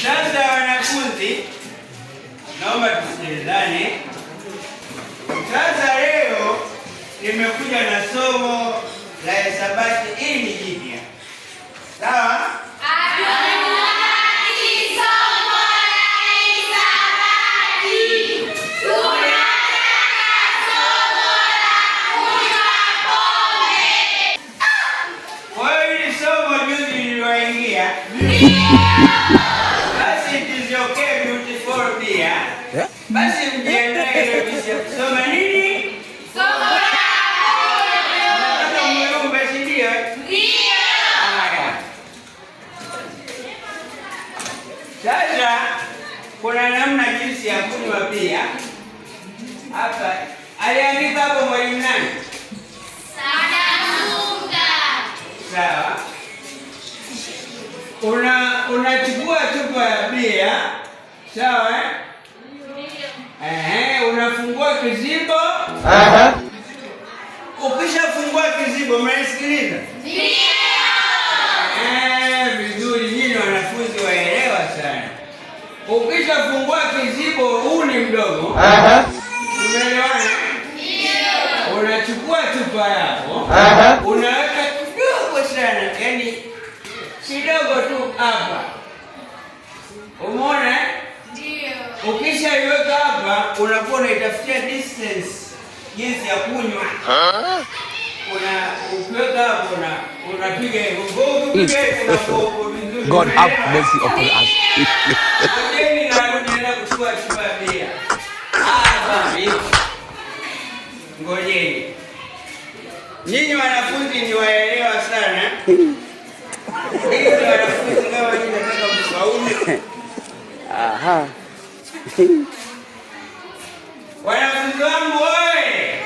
Sasa wanafunzi, naomba tusikilizane. Sasa leo nimekuja na somo la hisabati ili ni jipya. Sawa? Basi it is okay, beautiful pia. Basi mjiandae leo kusoma nini? Somo la kunywa. Nataka mweupe, si ndio? Ndio. Haya. Sasa kuna namna jinsi ya kunywa pia. Hapa aliandika hapo mwalimu nani? Sawa. Unachukua chupa ya bia, sawa unafungua kizibo. Ukishafungua kizibo, mnasikiliza? Ndio. Vizuri, nyinyi wanafunzi waelewa sana. Ukishafungua kizibo, huu ni mdogo. Umeelewana? Ndio. Unachukua chupa yako, unaweka kidogo sana, yani kidogo tu hapa. Umeona? Ndio. Ukishaiweka hapa, unakuwa unaitafutia distance jinsi ya kunywa. Ukiweka hapo unapiga hivyo. God have mercy upon us. Ngojeni narudi na kuchukua chupa pia. Ngojeni. Nyinyi wanafunzi ni waelewa sana. Wanafunzi kama nyinyi nataka mfaulu. Aha. Wanafunzi wangu wewe.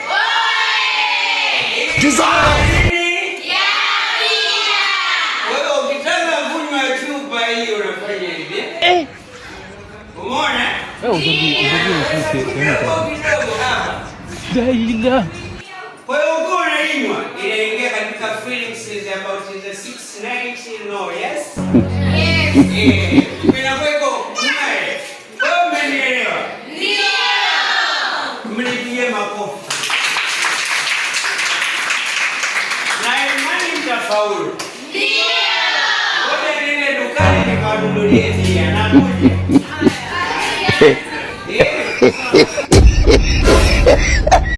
Wewe ukitaka kunywa chupa hii unafanya hivi. Umeona? Kwa hiyo uko unainywa, inaingia katika feelings about the 690 no, yes? Yes. Inakweko unae. Wewe umenielewa? Ndio. Mnipigie makofi. Na imani mtafaulu. Ndio. Ngoja niende dukani nikawanunulie bia na kuja.